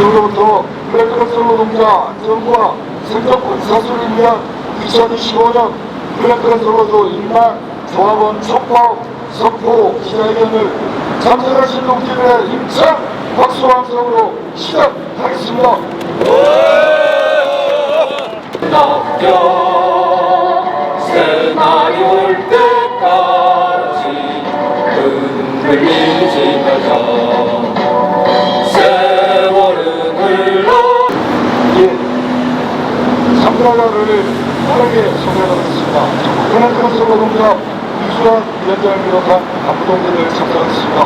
지금으로부터 블랙크로스 노동자 안전과 생존권 사수를 위한 2025년 블랙크로스 노조 1만 조합원 촉법 선포 기자회견을 참석하신 동지들의 힘찬 박수와 함성으로 시작하겠습니다. 새날이 올 때까지 흔들리지 말자. 세월은 흘러. 참가자를 빠르게 소개하겠습니다. 블랙크로스 노동자 이수환 위원장을 비롯한 간부동지들 참석하겠습니다.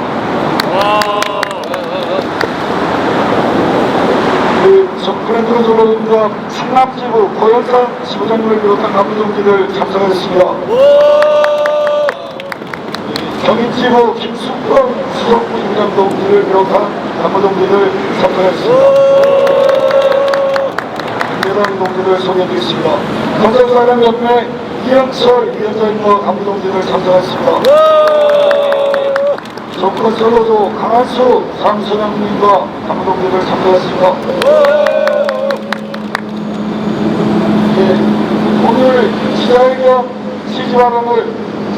블랙크로스 노동자 충남지부 고현상 지부장님을 비롯한 간부동지들 참석하겠습니다. 경인지부 김숙권 수석부장님 동지를 비롯한 간부동지들 참석하겠습니다. 대단 동지들 소개해드리겠습니다. 건설사람연맹 이영철 위원장님과 간부동지들 참석하겠습니다. 조건설로도 강한수 상소장님과 간부동지들 참석하겠습니다. 오늘 기자회견 시지발언을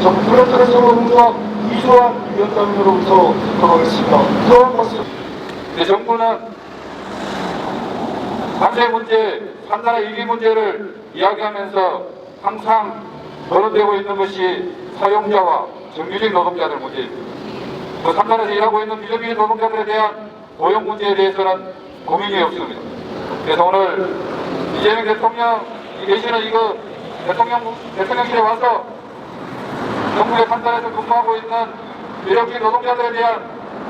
블랙크로스 노동자 이수환 위원장님으로부터 들어가겠습니다. 이수환 말씀. 정부는 관세 문제, 판단의 위기 문제를 이야기하면서 항상 거론되고 있는 것이 사용자와 정규직 노동자들 문제입니다. 그 산단에서 일하고 있는 비정규직 노동자들에 대한 고용 문제에 대해서는 고민이 없습니다. 그래서 오늘 이재명 대통령이 계시는 이거 대통령실에 와서 정부의 판단에서 근무하고 있는 비정규직 노동자들에 대한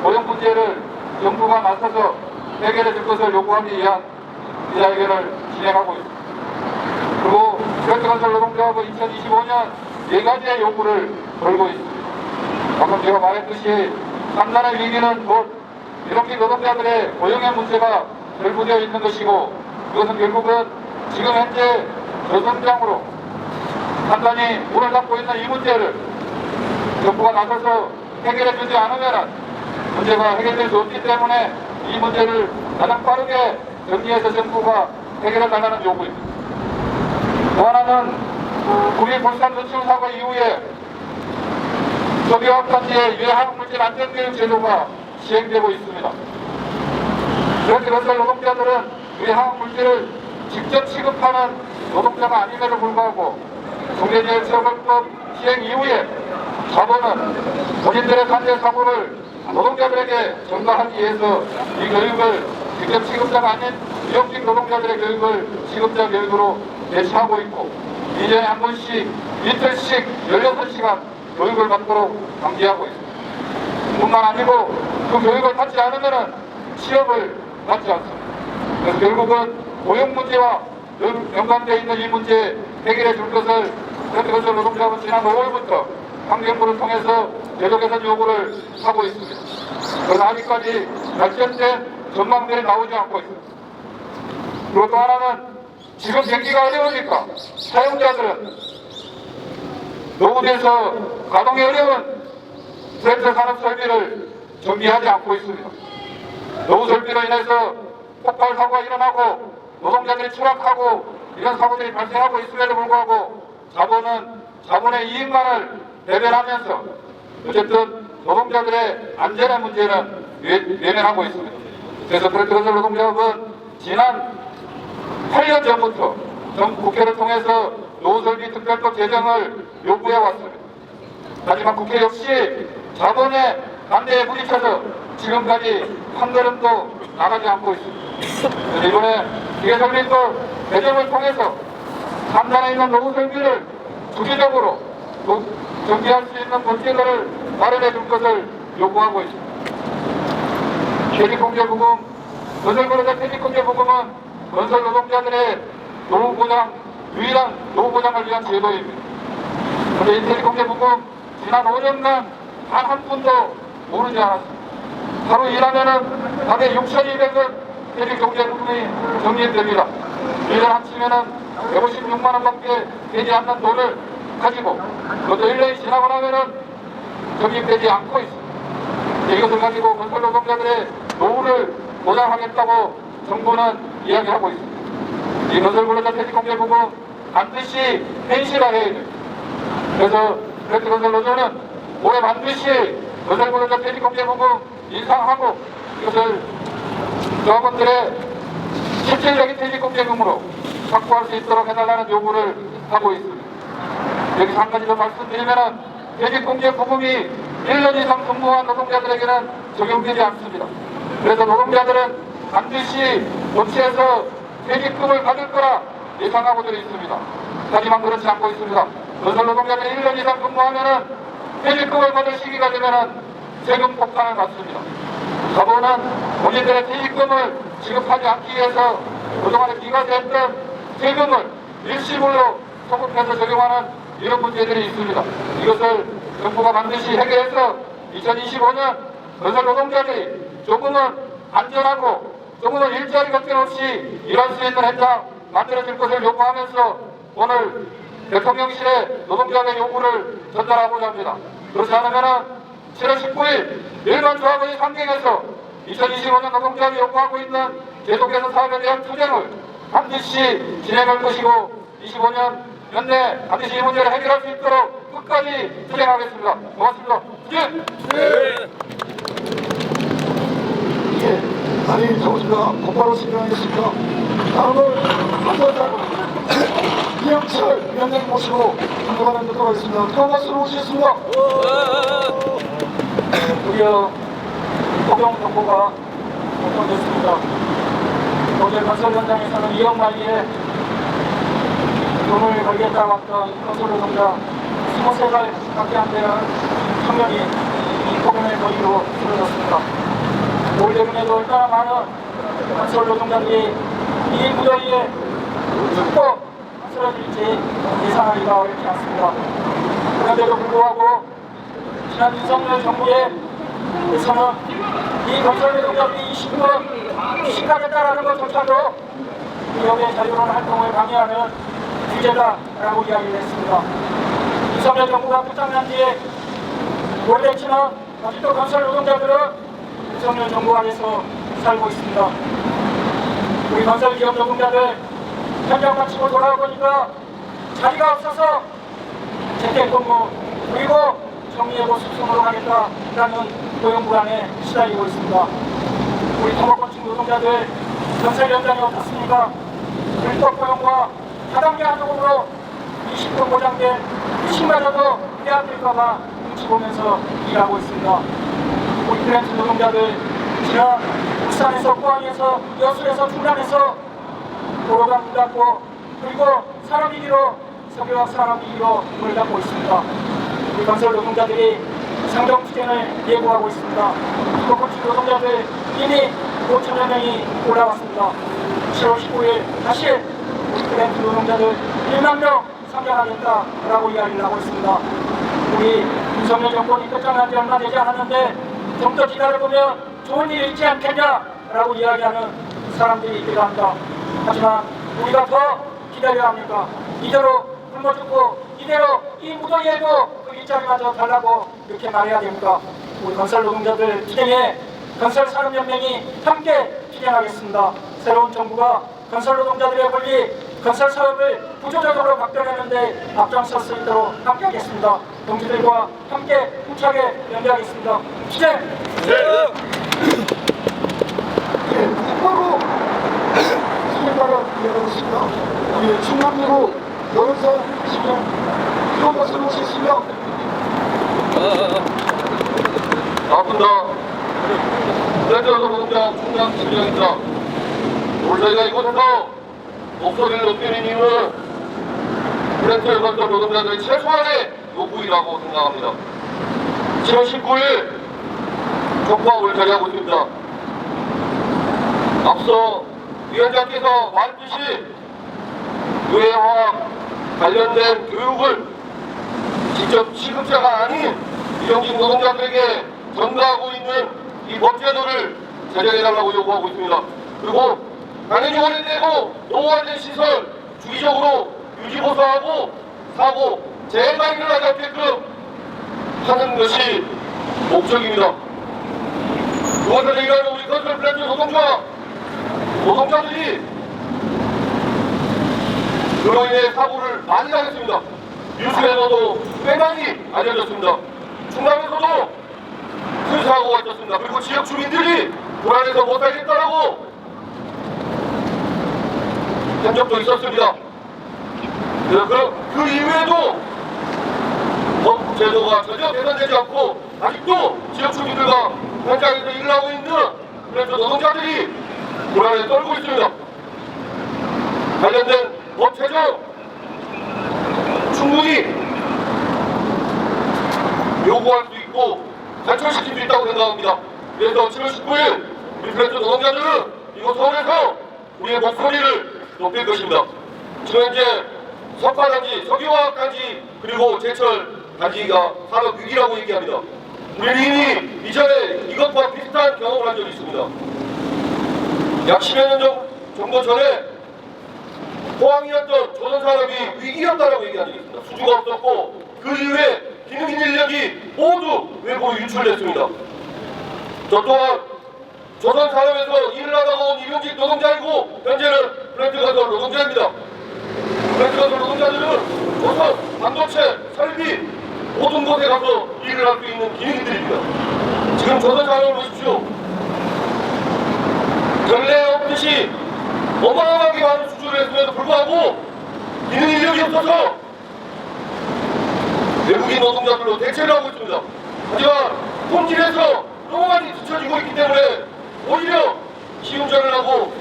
고용 문제를 정부가 나서서 해결해 줄 것을 요구하기 위한 기자회견을 진행하고 있습니다. 그리고 블랙크로스 노동자하고 2025년 4가지의 요구를 걸고 있습니다. 방금 제가 말했듯이 산단의 위기는 곧 비정규직 노동자들의 고용의 문제가 결부되어 있는 것이고, 그것은 결국은 지금 현재 저성장으로 산단이 문을 닫고 있는 이 문제를 정부가 나서서 해결해 주지 않으면 문제가 해결될 수 없기 때문에 이 문제를 가장 빠르게 정리해서 정부가 해결해 달라는 요구입니다. 또 하나는 국민 불산 노출 사고 이후에 소비화학단지의 유해화학물질 안전교육 제도가 시행되고 있습니다. 블랙크로스 노동자들은 유해화학물질을 직접 취급하는 노동자가 아님에도 불구하고 중대재해처벌법 시행 이후에 자본은 본인들의 관제 사고를 노동자들에게 전가하기 위해서 이 교육을 직접 취급자가 아닌 비정규직 노동자들의 교육을 취급자 교육으로 대체하고 있고, 2년에 한 번씩 이틀씩 16시간 교육을 받도록 강제하고 있습니다. 뿐만 아니고 그 교육을 받지 않으면 취업을 받지 않습니다. 그래서 결국은 고용 문제와 연관되어 있는 이 문제 해결해 줄 것을 블랙크로스 노동자는 지난 5월부터 환경부를 통해서 제도 개선 요구를 하고 있습니다. 그러나 아직까지 발전된 전망들이 나오지 않고 있습니다. 그리고 또 하나는 지금 경기가 어려우니까 사용자들은 노후돼서 가동이 어려운 트랙터 산업 설비를 정비하지 않고 있습니다. 노후 설비로 인해서 폭발 사고가 일어나고 노동자들이 추락하고 이런 사고들이 발생하고 있음에도 불구하고 자본의 이익만을 대변하면서 어쨌든 노동자들의 안전의 문제는 외면하고 있습니다. 그래서 블랙크로스 노동자협은 지난 8년 전부터 국회를 통해서 노후설비 특별법 제정을 요구해 왔습니다. 하지만 국회 역시 자본의 반대에 부딪혀서 지금까지 한 걸음도 나가지 않고 있습니다. 그래서 이번에 기계설비법 개정을 통해서 산단에 있는 노후설비를 주기적으로 정비할 수 있는 법제도를 마련해 줄 것을 요구하고 있습니다. 퇴직공제부금, 건설노동자 퇴직공제부금은 건설 노동자들의 노후보장, 유일한 노후보장을 위한 제도입니다. 그런데 이 퇴직공제부금 지난 5년간 단 한 푼도 오르지 않았습니다. 하루 일하면은 다들 6,200원 퇴직공제부금이 정리됩니다. 1년 합치면은 156만 원밖에 되지 않는 돈을 가지고 그것도 1년이 지나고 나면은 적립되지 않고 있습니다. 이것을 가지고 건설 노동자들의 노후를 보장하겠다고 정부는 이야기하고 있습니다. 이 건설분야자 퇴직공제부분 반드시 현실화해야 돼요. 그래서 브랜드건설노조는 올해 반드시 건설분야자 퇴직공제부분 인상하고 이것을 조합원들의 실질적인 퇴직공제금으로 확보할 수 있도록 해달라는 요구를 하고 있습니다. 여기서 한 가지 더 말씀드리면 퇴직공제 부분이 1년 이상 근무한 노동자들에게는 적용되지 않습니다. 그래서 노동자들은 반드시 조치해서 퇴직금을 받을 거라 예상하고들 있습니다. 하지만 그렇지 않고 있습니다. 건설 노동자들이 1년 이상 근무하면 퇴직금을 받을 시기가 되면 세금 폭탄을 맞습니다. 정부는 본인들의 퇴직금을 지급하지 않기 위해서 그동안에 기각했던 세금을 일시불로 소급해서 적용하는 이런 문제들이 있습니다. 이것을 정부가 반드시 해결해서 2025년 건설 노동자들이 조금은 안전하고 조금은 일자리 걱정 없이 일할 수 있는 현장 만들어질 것을 요구하면서 오늘 대통령실에 노동자의 요구를 전달하고자 합니다. 그렇지 않으면 7월 19일 일반 조합의 상경에서 2025년 노동자가 요구하고 있는 계속해서 사업에 대한 투쟁을 반드시 진행할 것이고 25년 연내 반드시 이 문제를 해결할 수 있도록 끝까지 투쟁하겠습니다. 고맙습니다. 투쟁! 예, 아니 정부가 곧바로 진행하겠습니다. 다음은 한번더 이영철 위원장 모시고 한번만 듣도록 하겠습니다. 또 박수로 오시겠습니다. 드디어 포경 정보가 공개됐습니다. 어제 건설 현장에서는 2억 말기에 돈을 벌겠다고 했던 건설 노동자 23살밖에 안 되는 청년이 이 포경의 거리로 쓰러졌습니다. 올 대군에도 얼마나 많은 건설 노동자들이 이 무더위에 죽고 쓰러질지 예상하기가 어렵지 않습니다. 그런데도 불구하고 지난 윤석열 정부에서는 이 건설 노동자들이 20분 시가겠다라는 것조차도 기업의 자유로운 활동을 방해하는 규제다라고 이야기를 했습니다. 윤석열 정부가 끝장난 뒤에 오래됐지는 아직도 건설 노동자들은 윤석열 정부 안에서 살고 있습니다. 우리 건설 기업 노동자들 현장 마치고 돌아오니까 자리가 없어서 재택근무 그리고 정리해고 숙성으로 가겠다라는 고용 불안에 시달리고 있습니다. 우리 토목건축 노동자들 건설 현장이 어떻습니까? 불법 고용과 다단계 한도금으로 20분 보장된 휴식마저도 빼앗길까봐 눈치 보면서 일하고 있습니다. 우리 프랜트 노동자들 지난 울산에서 포항에서 여수에서 충남에서 도로가 문 닫고 그리고 산업위기로 석유화학 산업위기로 문을 닫고 있습니다. 우리 건설 노동자들이 상정투쟁을 예고하고 있습니다. 토목건축 노동자들 이미 5천여 명이 올라왔습니다. 7월 19일 다시 우리 프랜트 노동자들 1만 명 상정하겠다라고 이야기를 하고 있습니다. 우리 윤석열 정권이 끝장난 지 얼마 되지 않았는데 좀 더 기다려보면 좋은 일이 있지 않겠냐라고 이야기하는 사람들이 있기도 합니다. 하지만 우리가 더 기다려야 합니까? 이대로 굶어 죽고 이대로 이 무더위에도 그 일자리마저 달라고 이렇게 말해야 됩니까? 우리 건설 노동자들 투쟁에 건설산업연맹이 함께 투쟁하겠습니다. 새로운 정부가 건설 노동자들의 권리, 건설 사업을 구조적으로 바꿔내는데 앞장설 수 있도록 함께하겠습니다. 동지들과 함께 힘차게 연대하겠습니다. 투쟁! 곧바로 진행하러 이어가겠습니다. 우리 충남대로 여론사 시장 또 박수로 오시겠습니다. 반갑습니다. 브랜드 노동자 충남 진영입니다. 오늘 저희가 이곳에서 목소리를 높이는 이유는 브랜드 건설 노동자들의 최소한의 요구이라고 생각합니다. 7월 19일 촉구하고 자리하고 있습니다. 앞서 위원장께서 말했듯이 유해와 관련된 교육을 직접 취급자가 아닌 이용직 노동자들에게 전가하고 있는 이 법제도를 제정해달라고 요구하고 있습니다. 그리고 당연히 오래되고 노후화된 시설 주기적으로 유지보수하고 사고 재해가 일어나지 않게끔 하는 것이 목적입니다. 무엇을 얘기하면 우리 건설 플랜트 노동자 노동자들이 그로 인해 사고를 많이 당했습니다. 뉴스에서도 꽤 많이 알려졌습니다. 충남에서도 큰 사고가 있었습니다. 그리고 지역 주민들이 불안해서 못 살겠다라고 한 적도 있었습니다. 그 이후에도 법 제도가 전혀 개선되지 않고 아직도 지역 주민들과 현장에서 일을 하고 있는 그래서 노동자들이 불안에 떨고 있습니다. 관련된 법 제정 충분히 요구할 수 있고 관철시킬 수 있다고 생각합니다. 그래서 7월 19일 우리 프렌즈 노동자들은 이곳 서울에서 우리의 목소리를 높일 것입니다. 지금 현재 석화단지, 석유화학단지 그리고 제철 단지가 산업 위기라고 얘기합니다. 우리는 이미 이전에 이것과 비슷한 경험을 한 적이 있습니다. 약 10여 년 정도 전에 포항이었던 조선산업이 위기였다라고 얘기한 적이 있습니다. 수주가 없었고 그 이후에 기능인 인력이 모두 외부로 유출됐습니다. 저 또한 조선산업에서 일을 하다가 온 일용직 노동자이고 현재는 플랜트건설 노동자입니다. 플랜트건설 노동자들은 조선, 반도체, 설비 모든 곳에 가서 일을 할 수 있는 기능인들입니다. 지금 조선산업을 보십시오. 전례 없듯이 어마어마하게 많은 수주를 했음에도 불구하고 기능 인력이 없어서 외국인 노동자들로 대체를 하고 있습니다. 하지만 품질에서 너무 많이 뒤처지고 있기 때문에 오히려 시운전을 하고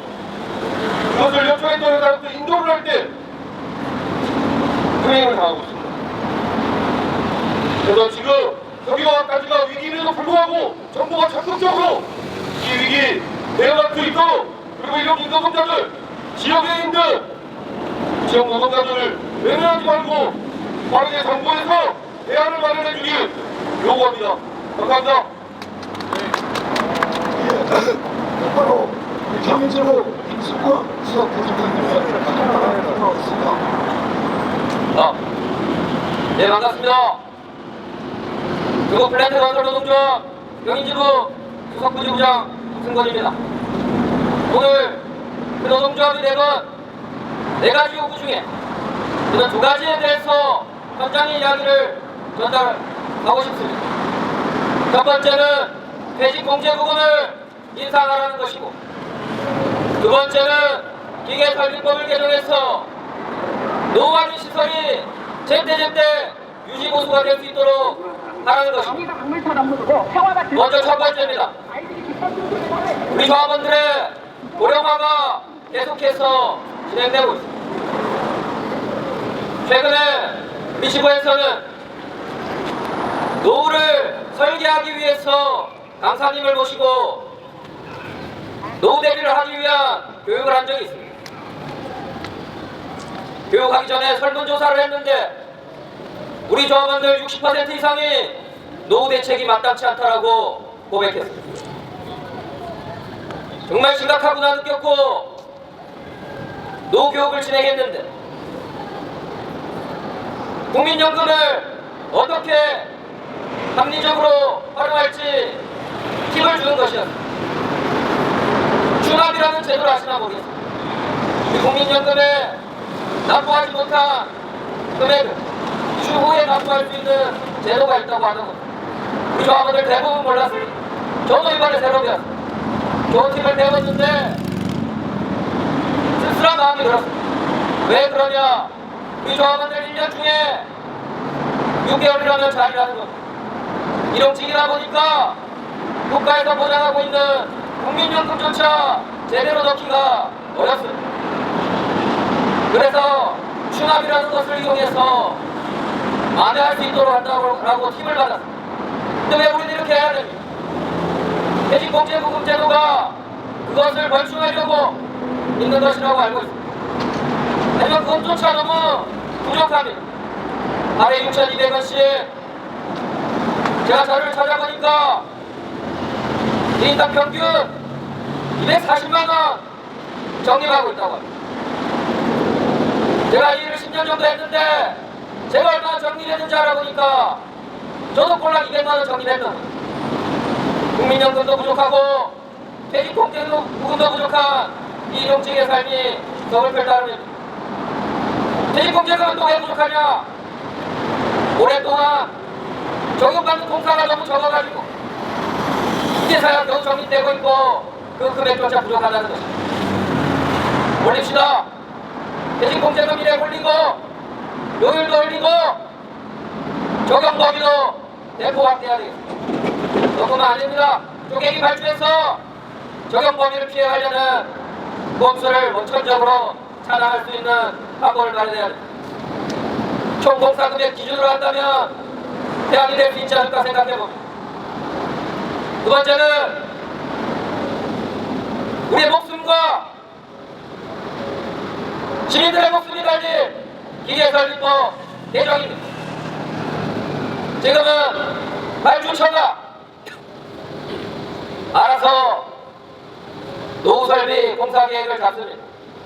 그것을 요청했던 회사로부터 인도를 할 때 흥행을 당하고 있습니다. 그래서 지금 석유화학단지가 위기임에도 불구하고 정부가 적극적으로 이 위기 대응할 수 있도록 그리고 이런 노동자들 지역에 있는 지역 노동자들을 외면하지 말고 빠르게 정부에서 대안을 마련해 주길 요구합니다. 감사합니다. 바로 정인재로 김승권 수석부장님의 발언을 들어보겠습니다. 네, 반갑습니다. 그리고 플랜트 건설 노동조합 경인지부 수석부지부장 승권입니다. 오늘 그 노동조합이 내건 4가지 요구 중에 저는 2가지에 대해서 현장의 이야기를 전달하고 싶습니다. 첫 번째는 퇴직공제부금을 인상하라는 것이고, 두 번째는 기계설계법을 개정해서 노후관리 시설이 제때제때 유지보수가 될 수 있도록 하라는 것입니다. 먼저 첫 번째입니다. 우리 조합원들의 고령화가 계속해서 진행되고 있습니다. 최근에 우리 지부에서는 노후를 설계하기 위해서 강사님을 모시고 노후 대비를 하기 위한 교육을 한 적이 있습니다. 교육하기 전에 설문조사를 했는데 우리 조합원들 60% 이상이 노후 대책이 마땅치 않다라고 고백했습니다. 정말 심각하구나 느꼈고 노후 교육을 진행했는데 국민연금을 어떻게 합리적으로 활용할지 팁을 주는 것이었습니다. 추납이라는 제도를 아시나 모르겠습니다. 이 국민연금에 납부하지 못한 금액을 추후에 납부할 수 있는 제도가 있다고 하는 것. 우리 조합원들 대부분 몰랐습니다. 저도 이번에 새로 배웠습니다. 좋은 팁을 배웠는데 쓸쓸한 마음이 들었습니다. 왜 그러냐? 우리 조합원들 1년 중에 6개월이라면 잘 일하는 겁니다. 일용직이다 보니까 국가에서 보장하고 있는 국민연금조차 제대로 넣기가 어렵습니다. 그래서 추납이라는 것을 이용해서 만회할 수 있도록 한다고 팁을 받았습니다. 근데 왜 우리는 이렇게 해야 됩니까? 퇴직공제부금 제도가 그것을 벌충하려고 있는 것이라고 알고 있습니다. 하지만 그것조차 너무 부족합니다. 하루에 6,200원씩 제가 자료를 찾아보니까 1인당 평균 240만원 적립하고 있다고 합니다. 제가 이 일을 10년 정도 했는데 제가 얼마나 적립했는지 알아보니까 저도 꼴랑 200만원 적립했던 거예요. 국민연금도 부족하고 퇴직공제부금도 부족한 비일용직의 삶이 서글플 따름입니다. 퇴직공제금은 또 왜 부족하냐? 오랫동안 적용받는 공사가 너무 적어가지고 이제서야 겨우 정리되고 있고 그 금액조차 부족하다는 것입니다. 올립시다. 퇴직공제금 이래 올리고 요율도 올리고 적용 범위도 대폭 확대해야 되겠습니다. 그것만 아닙니다. 쪼개기 발주해서 적용 범위를 피해가려는 공수를 원천적으로 차단할 수 있는 방법을 마련해야 됩니다. 총 공사 금액 기준으로 한다면 대안이 될 수 있지 않을까 생각해봅니다. 두 번째는 우리의 목숨과 시민들의 목숨이 달린 기계설비법 개정입니다. 지금은 발주처가 알아서 노후설비 공사계획을 잡습니다.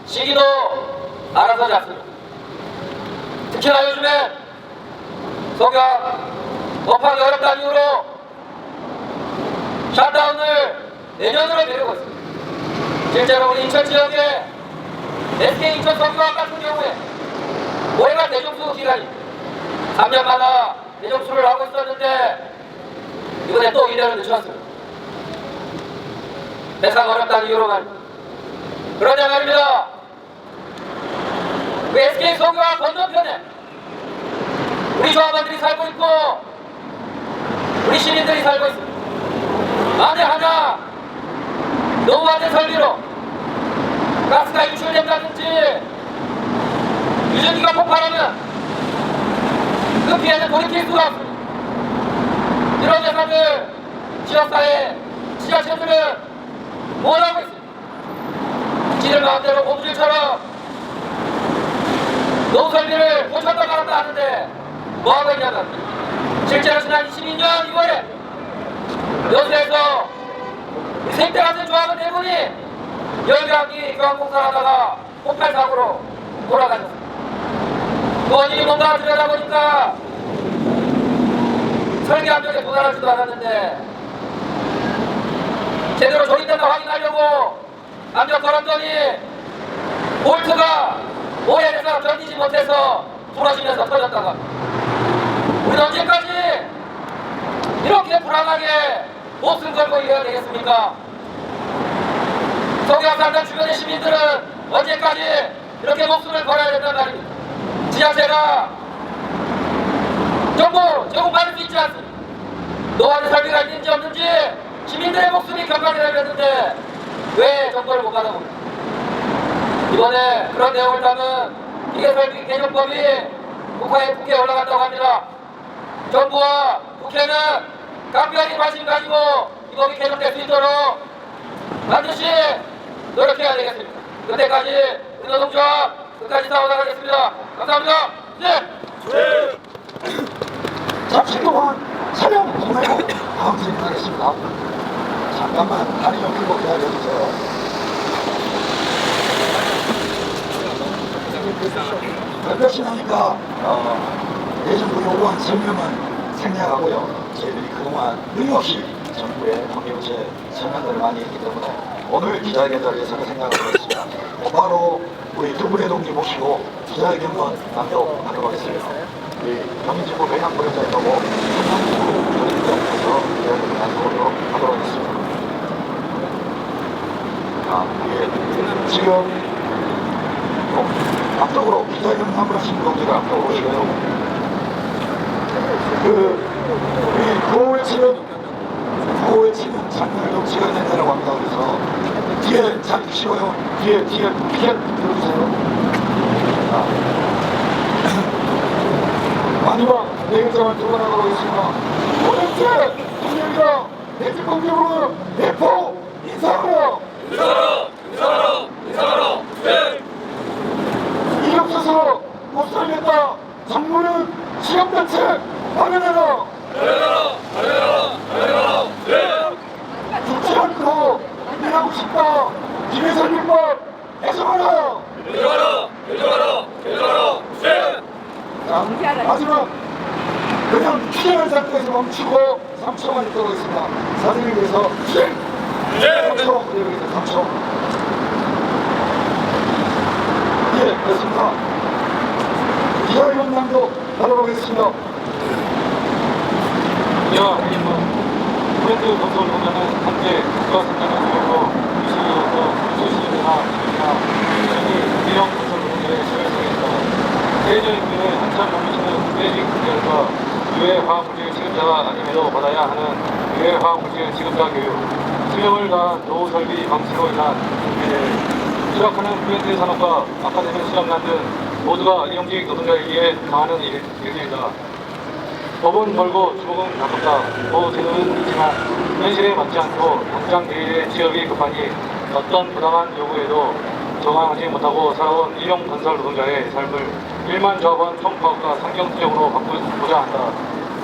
시기도 알아서 잡습니다. 특히나 요즘엔 석유화 업하기 어렵다는 이유로 샷다운을 내년으로 미루고 있습니다. 실제로 우리 인천 지역에 SK 인천 석유화학 같은 경우에 올해가 대정수 기간입니다. 3년마다 대정수를 하고 있었는데 이번에 또 1년을 늦췄습니다. 배상 어렵다는 이유로 말입니다. 그러자 말입니다. 그 SK 석유화학 건너편에 우리 조합원들이 살고 있고 우리 시민들이 살고 있습니다. 만에 하나 노후화된 설비로 가스가 유출된다든지 유전기가 폭발하면 그 피해는 돌이킬 수가 없습니다. 이런 예산을 지역사회, 지자체들은 뭘 하고 있습니다. 지들 마음대로 고무줄처럼 노후설비를 고쳤다 말았다 하는데 뭐 하고 있냐면 실제로 지난 22년 2월에 여수에서 생태 같은 조합원 4분이 열강기 교환공사를 하다가 폭발 사고로 돌아가셨습니다. 그 원인이 뭔가 들여다보니까 설계 압력에 도달하지도 않았는데 제대로 조립된다 확인하려고 압력 걸었더니 볼트가 오해해서 견디지 못해서 부러지면서 터졌다가 우리는 언제까지 이렇게 불안하게 목숨 걸고 일해야 되겠습니까? 석유화 산단 주변의 시민들은 언제까지 이렇게 목숨을 걸어야 된단 말입니다. 지자체가 정보 제공받을 수 있지 않습니다. 노후화된 설비가 있는지 없는지 시민들의 목숨이 경감이 되었는데 왜 정보를 못 받아봅니까? 이번에 그런 내용을 담은 기계설비 개정법이 국회에 올라갔다고 합니다. 정부와 국회는 각별히 관심 가지고 이 법이 개정될 수 있도록 반드시 노력해야 되겠습니다. 그때까지 노동조합 끝까지 싸워나가겠습니다. 감사합니다. 네. 잠시 동안 촬영 보내고 다음 진행하겠습니다. 잠깐만 다리 좀 들고 기다려주세요. 몇 시나니까 예정부 요구한 설명은 생략하고요. 저희들이 그동안 끊임없이 정부의 관계부처에 설명들을 많이 했기 때문에 오늘 기자회견 자리에서 생각을 하겠습니다. 바로 우리 두 분의 동지 모시고 기자회견만 남도록 하도록 하겠습니다. 우리 경인지부 외곽부회장님하고 한남지부 조직장께서 기자회견을 남도록 하도록 하겠습니다. 지금 앞쪽으로 기자회견 한분하신 동지가 앞쪽으로 오시고요. 우리 구호에 치는 장면을 녹취가 된다고 합니다. 그래서 뒤에 잘 주시고요. 뒤에 들어주세요. 마지막 내용장을 들어가도록 하겠습니다. 오늘째 동료입니다. 대체 공격으로 대포 인사하고요. 인사하러 일 없어서 못 살겠다. 정부는 시험단체 발현해라. 죽지 않고 일하고 싶다. 기회설비법 개정하라. 자, 마지막 그냥 피해는 상태에서 멈추고 3초만 있도록 하겠습니다. 사진을 위해서 3초. 3초. 나눠보겠습니다. 브랜드 건설 노동자는 현재 국가 생산의 수요로 유시로서 수시이나 대형 건설 노동자의 실효성에서 세계적 인근의 한참 넘치는 국제적 문제과 유해화학 물질 취급자가 아님에도 받아야 하는 유해화학 물질 취급자 교육, 수명을 다한 노후 설비 방치로 인한 문제를 추락하는 브랜드 산업과 아카데미 실험난 등 모두가 이용직 노동자에게 당하는 일입니다. 법은 걸고 주먹은 가볍다. 제도는 있지만 현실에 맞지 않고 당장 내일의 취업이 급하니 어떤 부당한 요구에도 저항하지 못하고 살아온 일용 건설 노동자의 삶을 1만 조합원 총파업과 상경적으로 바꾸고자 한다.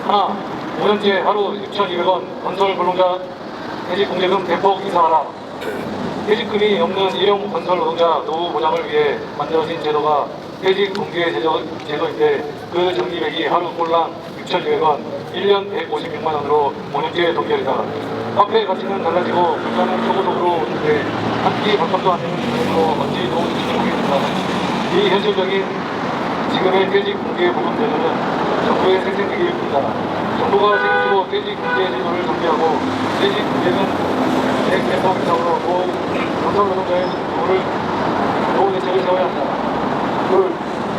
하나, 5년째 하루 6,200원 건설 근로자 퇴직공제금 대폭 인상하라. 퇴직금이 없는 일용 건설 노동자 노후 보장을 위해 만들어진 제도가 퇴직공제 제도인데 그 적립액이 하루 꼴랑 6,200원, 1년 156만 원으로 5년째 동결이다. 화폐 가치는 달라지고 물가는 초고속으로 오는데 한 끼 밥값도 안 되는 돈으로 어찌 노후 지출을 하겠는가. 이 현실적인 지금의 퇴직공제 보험 제도는 정부의 생생되기일 뿐이다. 정부가 책임지고 퇴직공제 제도를 정비하고 퇴직공제는 100% 이상으로 건설 노동자의 노후 대책을 세워야 한다. 둘,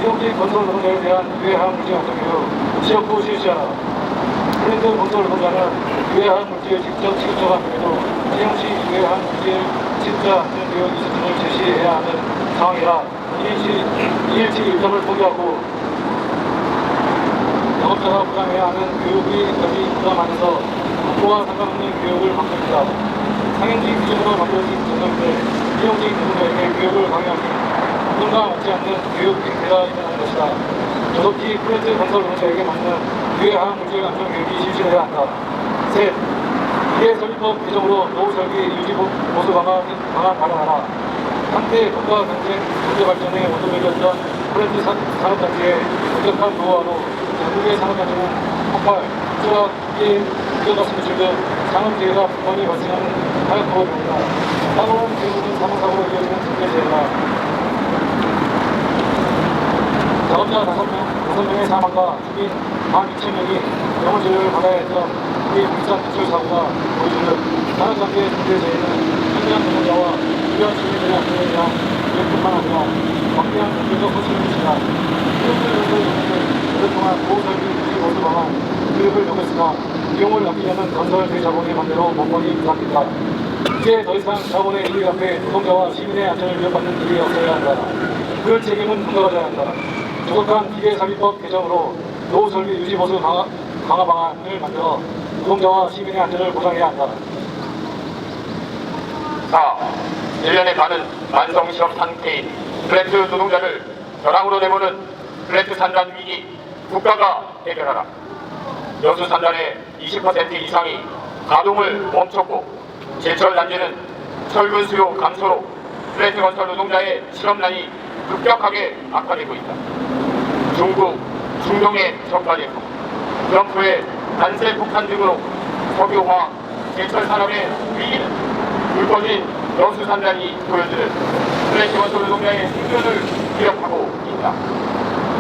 이용직 건설 노동자에 대한 유해화학 물질 안전교육 취업 후 실시하라. 브랜드 건설 노동자는 유해화학 물질 직접 취급자가 아님에도 채용 시 유해화학 물질 취급자 안전교육 시스템을 제시해야 하는 상황이라 이일치 일정을 포기하고 영업자가 부담해야 하는 교육비까지 부담하면서 정부와 상관없는 교육을 받고 있다. 상행직 기준으로 만들어진 제도인데 이용직 노동자에게 교육을 강요하기 노동과 맞지 않는 교육 행태가 일어나는 것이다. 조속히 프렌즈 건설 노동자에게 맞는 유해화학 물질 안전 교육이 실시해야 한다. 셋, 기계설비법 개정으로 노후 설비 유지 보수 방안 마련하라. 한때 국가 경제 발전에 원동력이었던 프렌즈 산업단지의 엄격한 노후화로 전국의 산업단지는 폭발, 수학, 게임, 기계가스 배출 등 산업재해가 불만이 발생하는 하역도로입니다. 사고는 대부분 사망사고로 이어지는 중대재해다. 작업자 5명의 사망과 주민 12,000명이 병원 진료를 받아야 했던 우리 울산 기출 사고가 보여주는 산업단지의 중대재해는 현장 노동자와 주변 주민들의 안전에 대한 위협뿐만 아니라 막대한 경제적 손실을 미친다. 오랫동안 보호설비 유지 보수 방안 교육을 요구했으나 비용을 아끼려는 건설 대자본의 반대로 번번이 부탁했다. 이제 더 이상 자본의 이익 앞에 노동자와 시민의 안전을 위협받는 일이 없어야 한다. 그 책임은 분가가져야 한다. 조속한 기계사비법 개정으로 노후설비 유지보수 강화 방안을 만들어 노동자와 시민의 안전을 보장해야 한다. 4. 1년에 가는 만성실업 상태인 플랜트 노동자를 벼랑으로 내모는 플랜트 산단 위기 국가가 해결하라. 여수 산단의 20% 이상이 가동을 멈췄고 제철 단지는 철근 수요 감소로 플랜트 건설 노동자의 실업난이 급격하게 악화되고 있다. 중국, 중동의 적발했고 트럼프의 단세 폭탄 등으로 석유화, 제철 산업의 위기는 불거진 여수 산단이 보여주는 플랜트 건설 노동자의 생존을 기록하고 있다.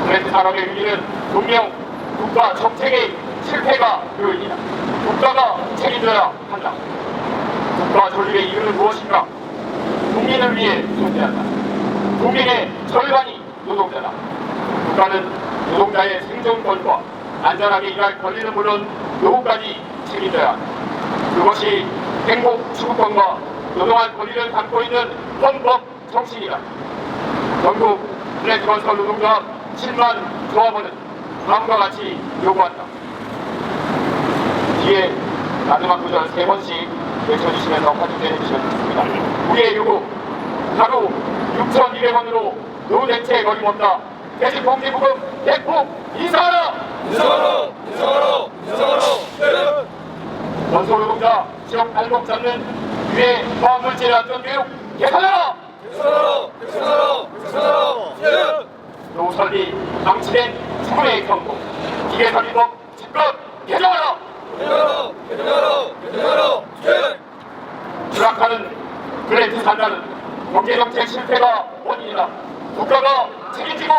플랜트 산업의 위기는 분명 국가 정책의 실패가 요인이다. 국가가 책임져야 한다. 국가 조직의 이유는 무엇인가? 국민을 위해 존재한다. 국민의 절반이 노동자다. 국가는 노동자의 생존권과 안전하게 일할 권리는 물론 노후까지 책임져야 한다. 그것이 행복 추구권과 노동할 권리를 담고 있는 헌법 정신이다. 전국 플랜트 건설 노동자 7만 조합원은 다음과 같이 요구한다. 뒤에 마지막 구절 3번씩 외쳐주시면서 화주제 해주시면 좋습니다. 우리의 요구, 하루 6,200원으로 노대책 어림없다. 퇴직공제부금 대폭 인상하라! 인상하라! 인상하라! 인상하라! 건설 노동자 지역 발목 잡는 유해 화학물질 안전교육 개선하라! 인상하라! 인상하라! 인상하라! 노설비 방치된 추구의 경고 기계설비법 즉각 개정하라! 개정하라! 개정하라! 개정하라! 추락하는 플랜트 산단은 경제정책 실패가 원인이다. 국가가 책임지고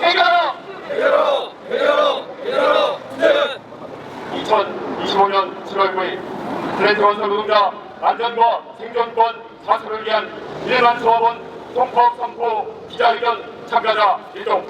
해결하라! 해결하라! 해결하라! 3월 9일 플랜트 건설 노동자 안전과 생존권 사수를 위한 1만 수업원 통법 선포 기자회견 참가자 일동